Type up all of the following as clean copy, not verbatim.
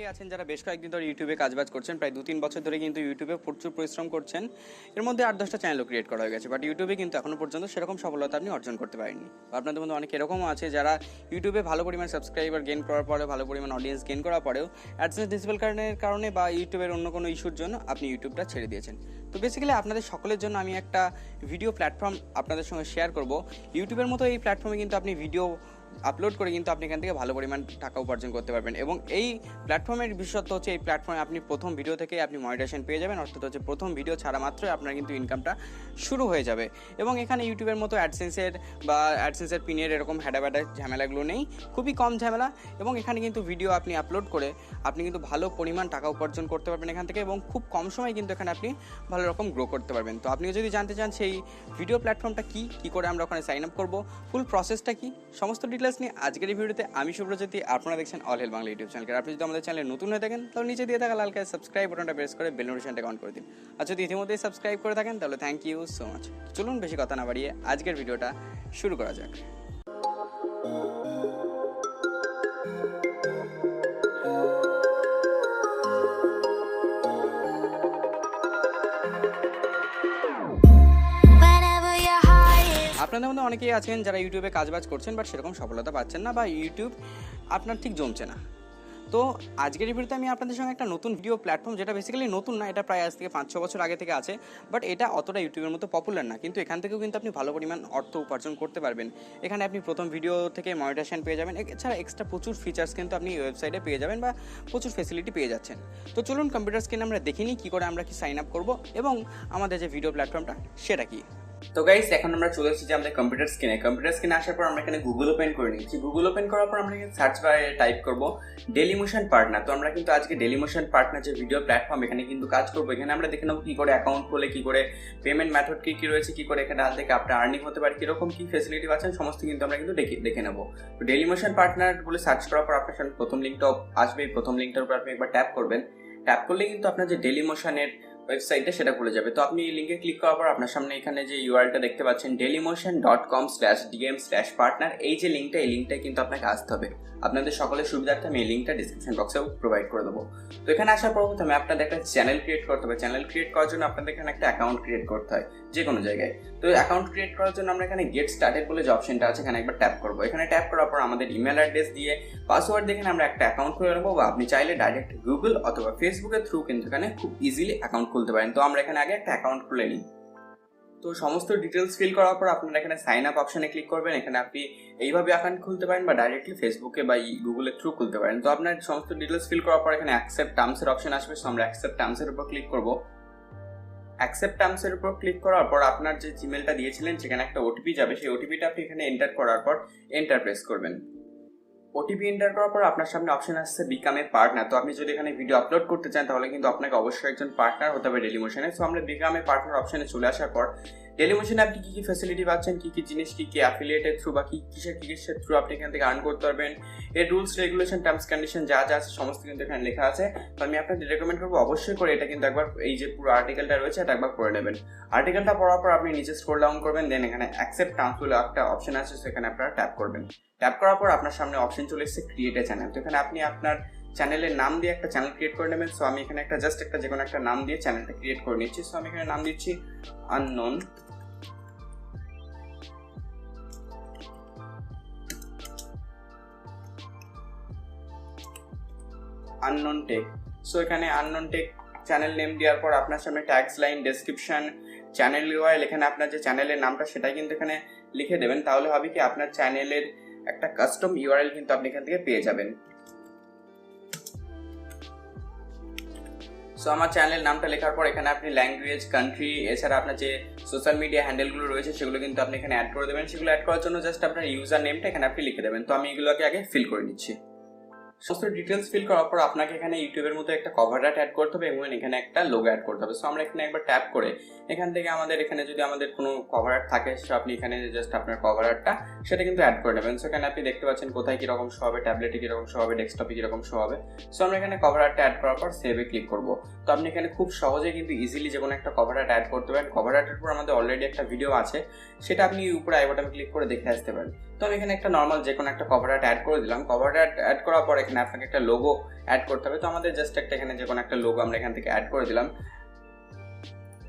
অনেকেই আছেন যারা বেশ কয়েকদিন ধরে ইউটিউবে কাজবাজ করছেন, প্রায় 2-3 বছর ধরে কিন্তু ইউটিউবে প্রচুর পরিশ্রম করছেন। এর মধ্যে 8-10টা চ্যানেলও ক্রিয়েট করা হয়ে গেছে, বাট ইউটিউবে কিন্তু এখনো পর্যন্ত সেরকম সফলতা আপনি অর্জন করতে পারেননি। আপনাদের মধ্যে অনেক এরকমও আছে যারা ইউটিউবে ভালো পরিমাণ সাবস্ক্রাইবার গেইন করার পরে, ভালো পরিমাণ অডিয়েন্স গেইন করার পরেও অ্যাডসেন্স ডিসেবল কারণে বা ইউটিউবের অন্য কোনো ইস্যুর জন্য আপনি ইউটিউবটা ছেড়ে দিয়েছেন। তো বেসিক্যালি আপনাদের সকলের জন্য আমি একটা ভিডিও প্ল্যাটফর্ম আপনাদের সঙ্গে শেয়ার করব। ইউটিউবের মতো এই প্ল্যাটফর্মে কিন্তু আপনি ভিডিও আপলোড করে কিন্তু আপনি এখান থেকে ভালো পরিমাণ টাকা উপার্জন করতে পারবেন, এবং এই প্ল্যাটফর্মের বিশেষত্ব হচ্ছে এই প্ল্যাটফর্মে আপনি প্রথম ভিডিও থেকে আপনি মনিটাইজেশন পেয়ে যাবেন, অর্থাৎ হচ্ছে প্রথম ভিডিও ছাড়া মাত্রই আপনার কিন্তু ইনকামটা শুরু হয়ে যাবে। এবং এখানে ইউটিউবের মতো অ্যাডসেন্সের পিনের এরকম হ্যাডাব্যাডা ঝামেলাগুলো নেই, খুবই কম ঝামেলা। এবং এখানে কিন্তু ভিডিও আপনি আপলোড করে আপনি কিন্তু ভালো পরিমাণ টাকা উপার্জন করতে পারবেন এখান থেকে, এবং খুব কম সময় কিন্তু এখানে আপনি ভালো রকম গ্রো করতে পারবেন। তো আপনি যদি জানতে চান সেই ভিডিও প্ল্যাটফর্মটা কী করে আমরা ওখানে সাইন আপ করবো, ফুল প্রসেসটা কী, সমস্ত ডিটেলস নিয়ে আজকের এই ভিডিওতে আমি সুব্রজ্যোতি, আপনারা দেখছেন অল হেল বাংলা ইউটিউব চ্যানেল। আপনি যদি আমাদের চ্যানেলে নতুন হয়ে থাকেন তাহলে নিচে দিয়ে থাকা লাল কালার সাবস্ক্রাইব বাটনটা প্রেস করে বেল নোটিফিকেশনটা অন করে দিন। আর যদি ইতিমধ্যেই সাবস্ক্রাইব করে থাকেন তাহলে থ্যাংক ইউ সো মাচ। চলুন বেশি কথা না বাড়িয়ে আজকের ভিডিওটা শুরু করা যাক। আপনাদের মধ্যে অনেকেই আছেন যারা ইউটিউবে কাজবাজ করছেন বাট সেরকম সফলতা পাচ্ছেন না, বা ইউটিউব আপনার ঠিক জমছে না। তো আজকের এই ভিডিওতে আমি আপনাদের সঙ্গে একটা নতুন ভিডিও প্ল্যাটফর্ম, যেটা বেসিক্যালি নতুন না, এটা প্রায় আজ থেকে 5-6 বছর আগে থেকে আছে, বাট এটা অতটা ইউটিউবের মতো পপুলার না, কিন্তু এখান থেকেও কিন্তু আপনি ভালো পরিমাণ অর্থ উপার্জন করতে পারবেন। এখানে আপনি প্রথম ভিডিও থেকে মনিটাইজেশন পেয়ে যাবেন, এছাড়া এক্সট্রা প্রচুর ফিচার্স কিন্তু আপনি এই ওয়েবসাইটে পেয়ে যাবেন বা প্রচুর ফেসিলিটি পেয়ে যাচ্ছেন। তো চলুন কম্পিউটার স্ক্রিনে আমরা দেখে নিই কী করে আমরা কি সাইন আপ করবো এবং আমাদের যে ভিডিও প্ল্যাটফর্মটা সেটা কি। তো গাইস, এখন আমরা চলে এসেছি আমাদের কম্পিউটার স্ক্রিনে আসার পর আমরা এখানে গুগল ওপেন করে নিচ্ছি। গুগল ওপেন করার পর আমরা সার্চ বারে টাইপ করব ডেইলিমোশন পার্টনার। তো আমরা কিন্তু আজকে ডেইলিমোশন পার্টনার যে ভিডিও প্ল্যাটফর্ম, এখানে কিন্তু কাজ করবো। এখানে আমরা দেখে নেবো কী করে অ্যাকাউন্ট খোলে, কী করে পেমেন্ট মেথড কী রয়েছে, কী করে এখানে থেকে আপনার আর্নিং হতে পারে, কীরকম কী ফেসিলিটি পাচ্ছেন, সমস্ত কিন্তু আমরা কিন্তু দেখে নেবো। তো ডেইলিমোশন পার্টনার বলে সার্চ করার পর আপনার সামনে প্রথম লিঙ্কটা আসবে। এই প্রথম লিঙ্কটার উপর আপনি একবার ট্যাপ করবেন। ট্যাপ করলে কিন্তু আপনার যে ডেইলিমোশনের ওয়েবসাইটটা সেটা খুলে যাবে। তো আপনি এই লিঙ্কে ক্লিক করার পর আপনার সামনে এখানে যে ইউআরএলটা দেখতে পাচ্ছেন dailymotion.com/dm/partner, এই যে লিঙ্কটা, এই লিঙ্কটাই কিন্তু আপনাকে আসতে হবে। আপনাদের সকলের সুবিধার্থে আমি এই লিঙ্কটা ডিসক্রিপশন বক্সেও প্রোভাইড করে দেবো। তো এখানে আসার পর প্রথমে আপনাদের একটা চ্যানেল ক্রিয়েট করতে হবে। চ্যানেল ক্রিয়েট করার জন্য আপনাদের এখানে একটা অ্যাকাউন্ট ক্রিয়েট করতে হয় যে কোনো জায়গায়। তো অ্যাকাউন্ট ক্রিয়েট করার জন্য আমরা এখানে গেট স্টার্টেড বলে যে অপশনটা আছে এখানে একবার ট্যাপ করবো। এখানে ট্যাপ করার পর আমাদের ইমেল অ্যাড্রেস দিয়ে পাসওয়ার্ড দেখে আমরা একটা অ্যাকাউন্ট খুলে নেবো, বা আপনি চাইলে ডাইরেক্ট গুগল অথবা ফেসবুকের থ্রু কিন্তু এখানে খুব ইজিলি অ্যাকাউন্ট খুলতে পারেন। তো আমরা এখানে আগে একটা অ্যাকাউন্ট খুলে নিই। তো সমস্ত ডিটেলস ফিল করার পর আপনারা এখানে সাইন আপ অপশনে ক্লিক করবেন। এখানে আপনি এইভাবে অ্যাকাউন্ট খুলতে পারেন বা ডাইরেক্টলি ফেসবুকে বা গুগলের থ্রু খুলতে পারেন। তো আপনার সমস্ত ডিটেলস ফিল করার পর এখানে অ্যাকসেপ্ট টার্মসের অপশন আসবে। সো আমরা অ্যাকসেপ্ট টার্মসের উপর ক্লিক করব। অ্যাকসেপ্ট টার্মসের উপর ক্লিক করার পর আপনার যে জিমেলটা দিয়েছিলেন সেখানে একটা ওটিপি যাবে। সেই ওটিপিটা আপনি এখানে এন্টার করার পর এন্টার প্রেস করবেন। ওটিপি এন্টার করার পর আপনার সামনে অপশন আসছে বিকাম এ পার্টনার। তো আপনি যদি এখানে ভিডিও আপলোড করতে চান তাহলে কিন্তু আপনাকে অবশ্যই একজন পার্টনার হতে হবে ডেইলিমোশনে। সো আমরা বিকাম এ পার্টনার অপশনে চলে আসার পর ডেইলিমোশনে আপনি কী ফ্যাসিলিটি পাচ্ছেন, কী জিনিস, কী অ্যাফিলিয়েটের থ্রু বা কিসের থ্রু আপনি এখান থেকে আর্ন করতে পারবেন, এর রুলস রেগুলেশন টার্মস কন্ডিশন যা আছে সমস্ত কিন্তু এখানে লেখা আছে। তো আমি আপনাকে রেকমেন্ড করবো অবশ্যই করে এটা কিন্তু একবার এই যে পুরো আর্টিকেলটা রয়েছে এটা একবার পড়ে নেবেন। আর্টিকেলটা পড়ার পর আপনি নিচে স্ক্রল ডাউন করবেন, দেন এখানে অ্যাকসেপ্ট টার্মস বলে একটা অপশন আছে, সেখানে আপনারা ট্যাপ করবেন। ট্যাপ করার পর আপনার সামনে অপশন চলে এসেছে ক্রিয়েট এ চ্যানেল। তো এখানে আপনি আপনার চ্যানেলের নাম দিয়ে একটা চ্যানেল ক্রিয়েট করে নেবেন। সো আমি এখানে জাস্ট একটা যে কোনো একটা নাম দিয়ে চ্যানেলটা ক্রিয়েট করে নিচ্ছি। সো আমি এখানে নাম দিচ্ছি আননোন টেক। সো এখানে আননোন টেক চ্যানেল নেম দেওয়ার পর আপনার সামনে tags line, description, channel URL, এখানে আপনার যে চ্যানেলের নামটা সেটাই কিন্তু এখানে লিখে দেবেন। তাহলে হবে কি আপনার চ্যানেলের একটা কাস্টম ইউআরএল কিন্তু আপনি এখান থেকে পেয়ে যাবেন। সো আমার চ্যানেলের নামটা লেখার পর এখানে আপনি ল্যাঙ্গুয়েজ, কান্ট্রি, এছাড়া আপনার যে সোশ্যাল মিডিয়া হ্যান্ডেলগুলো রয়েছে সেগুলো কিন্তু আপনি এখানে অ্যাড করে দেবেন। সেগুলো অ্যাড করার জন্য জাস্ট আপনার ইউজার নেমটা এখানে আপনি লিখে দেবেন। তো আমি এগুলোকে আগে ফিল করে নিচ্ছি। সমস্ত ডিটেলস ফিল করার পর আপনাকে এখানে ইউটিউবের মতো একটা কভার আর্ট অ্যাড করতে হবে এবং এখানে একটা লোগো অ্যাড করতে হবে। সো আমরা এখানে একবার ট্যাপ করে এখান থেকে এখানে যদি আমাদের কোনো কভার আর্ট থাকে সো আপনি এখানে জাস্ট আপনার কভার আর্টটা সেটা কিন্তু অ্যাড করে নেবেন। সো এখানে আপনি দেখতে পাচ্ছেন কোথায় কীরকম শো হবে, ট্যাবলেটে কীরকম শো হবে, ডেস্কটপে কীরকম শো হবে। সো আমরা এখানে কভার আর্টটা অ্যাড করার পর সেভে ক্লিক করবো। তো আপনি এখানে খুব সহজে কিন্তু ইজিলি যে কোনো একটা কভার আর্ট অ্যাড করতে পারেন। কভার আর্টের উপর আমাদের অলরেডি একটা ভিডিও আছে, সেটা আপনি উপরে আই বাটনে ক্লিক করে দেখে আসতে পারেন। তো আমি এখানে একটা নর্মাল যে কোনো একটা কভার আর্ট অ্যাড করে দিলাম। কভার আর্ট অ্যাড করার পর এখানে আপনাকে একটা লোগো অ্যাড করতে হবে। তো আমাদের জাস্ট একটা এখানে যে কোনো একটা লোগো আমরা এখান থেকে অ্যাড করে দিলাম।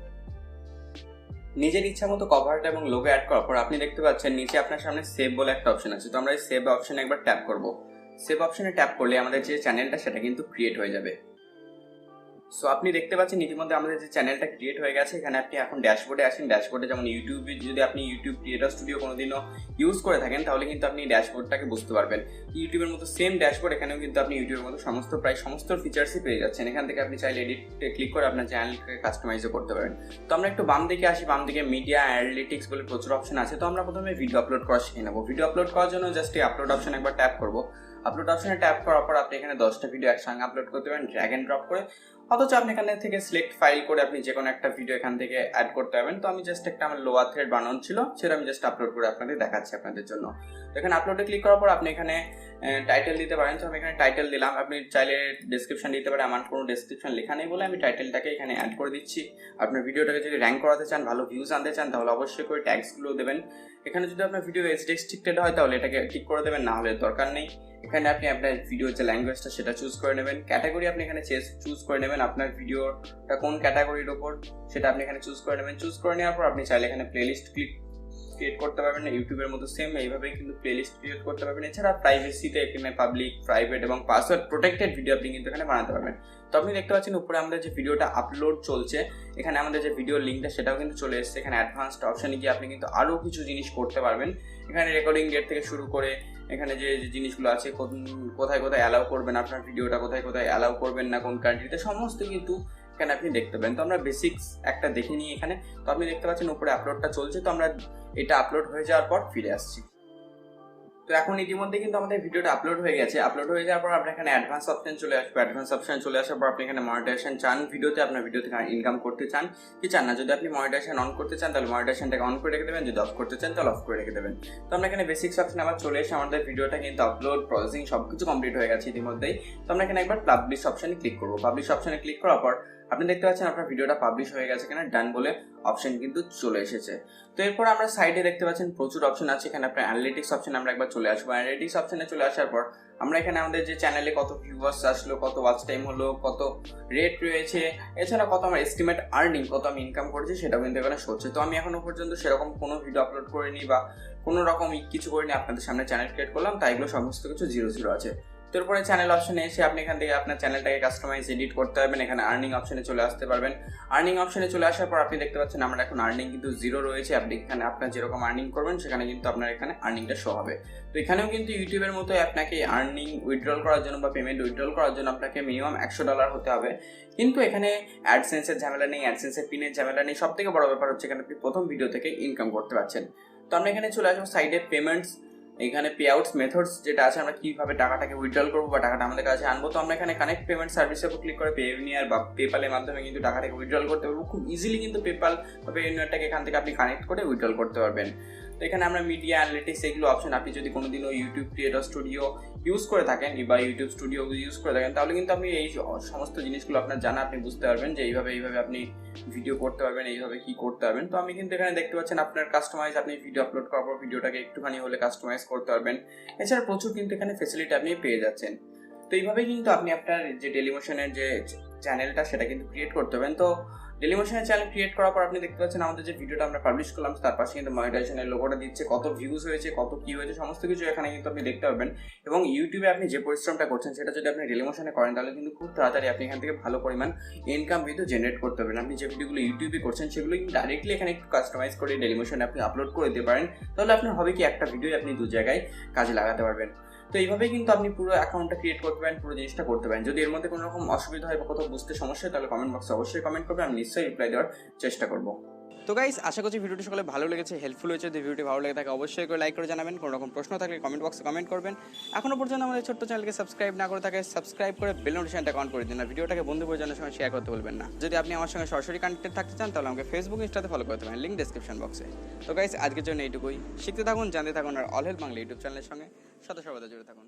নিজের ইচ্ছা মতো কভার আর্ট এবং লোগো অ্যাড করার পর আপনি দেখতে পাচ্ছেন নিচে আপনার সামনে সেভ বলে একটা অপশন আছে। তো আমরা এই সেভ অপশনে একবার ট্যাপ করব। সেভ অপশনে ট্যাপ করলে আমাদের যে চ্যানেলটা সেটা কিন্তু ক্রিয়েট হয়ে যাবে। সো আপনি দেখতে পাচ্ছেন ইতিমধ্যে আমাদের যে চ্যানেলটা ক্রিয়েট হয়ে গেছে। এখানে আপনি এখন ড্যাশবোর্ডে আসেন। ড্যাশবোর্ডে যেমন ইউটিউবে যদি আপনি ইউটিউব ক্রিয়েটর স্টুডিও কোনোদিনও ইউজ করে থাকেন তাহলে কিন্তু আপনি ড্যাশবোর্ডটাকে বুঝতে পারবেন। ইউটিউবের মতো সেম ড্যাশবোর্ড, এখানেও কিন্তু আপনি ইউটিউবের মতো প্রায় সমস্ত ফিচার্সই পেয়ে যাচ্ছেন। এখান থেকে আপনি চাইলে এডিটে ক্লিক করে আপনার চ্যানেলকে কাস্টমাইজও করতে পারেন। তো আমরা একটু বাম দিকে আসি। বাম দিকে মিডিয়া অ্যানালিটিক্স বলে প্রচুর অপশন আছে। তো আমরা প্রথমে ভিডিও আপলোড করা শিখে নেব। ভিডিও আপলোড করার জন্য জাস্ট এই আপলোড অপশন একবার ট্যাপ করব। আপলোড অপশনে ট্যাপ করার পর আপনি এখানে 10টা ভিডিও একসঙ্গে আপলোড করতে পারেন ড্র্যাগ এন্ড ড্রপ করে, অথচ আপনি এখান থেকে সিলেক্ট ফাইল করে আপনি যে কোনো একটা ভিডিও এখান থেকে অ্যাড করতে পারবেন। তো আমি জাস্ট একটা আমার লোয়ার থ্রেড বানানো ছিল, সেটা আমি জাস্ট আপলোড করে আপনাদের দেখাচ্ছি আপনাদের জন্য। এখানে আপলোডে ক্লিক করার পর আপনি এখানে টাইটেল দিতে পারেন। তো আমি এখানে টাইটেল দিলাম। আপনি চাইলে ডেসক্রিপশন দিতে পারেন। আমার কোনো ডেসক্রিপশন লেখা নেই বলে আমি টাইটেলটাকে এখানে অ্যাড করে দিচ্ছি। আপনার ভিডিওটাকে যদি র্যাঙ্ক করাতে চান, ভালো ভিউজ আনতে চান, তাহলে অবশ্যই করে ট্যাগসগুলো দেবেন। এখানে যদি আপনার ভিডিও এইচডি রেস্ট্রিক্টেড হয় তাহলে এটাকে ঠিক করে দেবেন, না হলে দরকার নেই। এখানে আপনি আপনার ভিডিওর যে ল্যাঙ্গুয়েজটা সেটা চুজ করে নেবেন। ক্যাটাগরি আপনি এখানে চুজ করে নেবেন। আপনার ভিডিওটা কোন ক্যাটাগরির ওপর সেটা আপনি এখানে চুজ করে নেবেন। চুজ করে নেওয়ার পর আপনি চাইলে এখানে প্লেলিস্ট ক্রিয়েট করতে পারবেন। ইউটিউবের মতো সেম এইভাবেই কিন্তু প্লেলিস্ট ক্রিয়েট করতে পারবেন। এছাড়া প্রাইভেসিতে এখানে পাবলিক, প্রাইভেট এবং পাসওয়ার্ড প্রোটেক্টেড ভিডিও আপনি কিন্তু এখানে বানাতে পারবেন। তো আপনি দেখতে পাচ্ছেন উপরে আমাদের যে ভিডিওটা আপলোড চলছে, এখানে আমাদের যে ভিডিও লিঙ্কটা সেটাও কিন্তু চলে এসেছে। এখানে অ্যাডভান্সড অপশানে গিয়ে আপনি কিন্তু আরও কিছু জিনিস করতে পারবেন। এখানে রেকর্ডিং ডেট থেকে শুরু করে এখানে যে জিনিসগুলো আছে, কোথায় কোথায় অ্যালাউ করবেন আপনার ভিডিওটা, কোথায় কোথায় অ্যালাউ করবেন না, কোন কান্ট্রিতে, সমস্ত কিন্তু এখানে আপনি দেখতে পাবেন। তো আমরা বেসিক্স একটা দেখে নিই এখানে। তো আপনি দেখতে পাচ্ছেন উপরে আপলোডটা চলছে। তো আমরা এটা আপলোড হয়ে যাওয়ার পর ফিরে আসছি। তো এখন ইতিমধ্যে কিন্তু আমাদের ভিডিওটা আপলোড হয়ে গেছে। আপলোড হয়ে যাওয়ার পর আপনি এখানে অ্যাডভান্স অপশন চলে আসবে। অ্যাডভান্স অপশন চলে আসার পর আপনি এখানে মনিটাইজেশন চান, ভিডিওতে আপনার ভিডিও থেকে ইনকাম করতে চান কি চান না। যদি আপনি মনিটাইজেশন অন করতে চান তাহলে মনিটাইজেশনটাকে অন করে রেখে দেবেন, যদি অফ করতে চান তাহলে অফ করে রেখে দেবেন। তো আমরা এখানে বেসিক্স অপশন আবার চলে এসে আমাদের ভিডিওটা কিন্তু আপলোড, প্রসেসিং সবকিছু কমপ্লিট হয়ে গেছে ইতিমধ্যেই। তো আমরা এখানে একবার পাবলিশ অপশনে ক্লিক করবো। পাবলিশ অপশনে ক্লিক করার পর আপনি দেখতে পাচ্ছেন আপনার ভিডিওটা পাবলিশ হয়ে গেছে। এখানে ডান বলে অপশন কিন্তু চলে এসেছে। তো এরপর আমরা সাইডে দেখতে পাচ্ছেন প্রচুর অপশন আছে। এখানে আপনার অ্যানালিটিক্স অপশনে আমরা একবার চলে আসবো। অ্যানালিটিক্স অপশনে চলে আসার পর আমরা এখানে আমাদের যে চ্যানেলে কত ভিউয়ার্স আসলো, কত ওয়াচ টাইম হলো, কত রেট রয়েছে, এছাড়া কত আমার এস্টিমেট আর্নিং, কত আমি ইনকাম করেছি সেটাও কিন্তু এখানে হচ্ছে। তো আমি এখনো পর্যন্ত সেরকম কোনো ভিডিও আপলোড করিনি বা কোনো রকম কিছু করিনি, আপনাদের সামনে চ্যানেল ক্রিয়েট করলাম, তাই এগুলো সমস্ত কিছু 0 আছে। তো এরপরে চ্যানেল অপশনে এসে আপনি এখান থেকে আপনার চ্যানেলটাকে কাস্টমাইজ এডিট করতে পারবেন। এখানে আর্নিং অপশনে চলে আসতে পারবেন। আর্নিং অপশনে চলে আসার পর আপনি দেখতে পাচ্ছেন আমরা এখন আর্নিং কিন্তু 0 রয়েছে। আপনি এখানে আপনার যেরকম আর্নিং করবেন সেখানে কিন্তু আপনার এখানে আর্নিংটা শো হবে। তো এখানেও কিন্তু ইউটিউবের মতো আপনাকে আর্নিং উইথড্রল করার জন্য বা পেমেন্ট উইথড্রল করার জন্য আপনাকে মিনিমাম $100 হতে হবে। কিন্তু এখানে অ্যাডসেন্সের ঝামেলা নেই, অ্যাডসেন্সের পিনের ঝামেলা নেই। সব থেকে বড় ব্যাপার হচ্ছে এখানে আপনি প্রথম ভিডিও থেকে ইনকাম করতে পারছেন। তো আমরা এখানে চলে আসবো সাইডে পেমেন্টস। এখানে পে আউটস মেথডস যেটা আছে, আমরা কিভাবে টাকাটাকে উইথড্রল করবো বা টাকাটা আমাদের কাছে আনবো। তো আমরা এখানে কানেক্ট পেমেন্ট সার্ভিসের উপর ক্লিক করে পেউনিয়ার বা পেপালের মাধ্যমে কিন্তু টাকাটাকে উইথড্রল করতে পারবো। খুব ইজিলি কিন্তু পেপাল বা পেউনিয়ারটাকে এখান থেকে আপনি কানেক্ট করে উইথড্রল করতে পারবেন। তো এখানে আমরা মিডিয়া অ্যানালিটিক্স এগুলো অপশন, আপনি যদি কোনোদিনও ইউটিউব ক্রিয়েটর স্টুডিও ইউজ করে থাকেন বা ইউটিউব স্টুডিও ইউজ করে থাকেন তাহলে কিন্তু আপনি এই সমস্ত জিনিসগুলো আপনার জানা, আপনি বুঝতে পারবেন যে এইভাবে আপনি ভিডিও করতে পারবেন, এইভাবে কি করতে পারবেন। তো আমি কিন্তু এখানে দেখতে পাচ্ছেন আপনার কাস্টমাইজ, আপনি ভিডিও আপলোড করার পর ভিডিওটাকে একটুখানি হলে কাস্টমাইজ করতে পারবেন। এছাড়া প্রচুর কিন্তু এখানে ফেসিলিটি আপনি পেয়ে যাচ্ছেন। তো এইভাবেই কিন্তু আপনি আপনার যে ডেইলিমোশনের যে চ্যানেলটা সেটা কিন্তু ক্রিয়েট করতে পারবেন। তো ডেইলিমোশনের চ্যানেল ক্রিয়েট করার পর আপনি দেখতে পাচ্ছেন আমাদের যে ভিডিওটা আমরা পাবলিশ করলাম তার পাশে কিন্তু মনিটাইজেশনের লোগোটা দিচ্ছে, কত ভিউজ হয়েছে, কত কি হয়েছে, সমস্ত কিছু এখানে কিন্তু আপনি দেখতে পাবেন। এবং ইউটিউবে আপনি যে পরিশ্রমটা করছেন সেটা যদি আপনি ডেইলিমোশনে করেন তাহলে কিন্তু খুব তাড়াতাড়ি আপনি এখান থেকে ভালো পরিমাণ ইনকাম কিন্তু জেনারেট করতে পারবেন। আপনি যে ভিডিওগুলো ইউটিউবে করছেন সেগুলো কিন্তু ডাইরেক্টলি এখানে একটু কাস্টমাইজ করে ডেইলিমোশনে আপনি আপলোড করে দিতে পারেন। তাহলে আপনার হবে কি একটা ভিডিও আপনি 2 জায়গায় কাজে লাগাতে পারবেন। তো এইভাবেই কিন্তু আপনি পুরো অ্যাকাউন্টটা ক্রিয়েট করতে পারেন, পুরো জিনিসটা করতে পারেন। যদি এর মধ্যে কোনো রকম অসুবিধা হয় বা কোথাও বুঝতে সমস্যা হয় তাহলে কমেন্ট বক্সে অবশ্যই কমেন্ট করবেন, আমি নিশ্চয়ই রিপ্লাই দেওয়ার চেষ্টা করবো। তো গাইস, আশা করছি ভিডিওটি সকলে ভালো লেগেছে, হেল্পফুল হয়েছে। যদি ভিডিওটি ভালো লেগে থাকে অবশ্যই করে লাইক করে জানাবেন। কোনো রকম প্রশ্ন থাকলে কমেন্ট বক্সে কমেন্ট করবেন। এখনো পর্যন্ত আমাদের ছোট্ট চ্যানেলকে সাবস্ক্রাইব না করে থাকে সাবস্ক্রাইব করে বেল নোটিফিকেশনটা অন করে দিন। আর ভিডিওটাকে বন্ধু পরিজনের সঙ্গে শেয়ার করতে বলবেন না। যদি আপনি আমার সঙ্গে সরাসরি কানেক্টেড থাকতে চান তাহলে আমাকে ফেসবুক, ইনস্টাতে ফলো করতে পারেন, লিঙ্ক ডেসক্রিপশন বক্সে। তো গাইস, আজকের জন্য এইটুকুই। শিখতে থাকুন, জানতে থাকুন আর অল হেল্প বাংলা ইউটিউব চ্যানেলের সঙ্গে সদা সর্বদা জুড়ে থাকুন।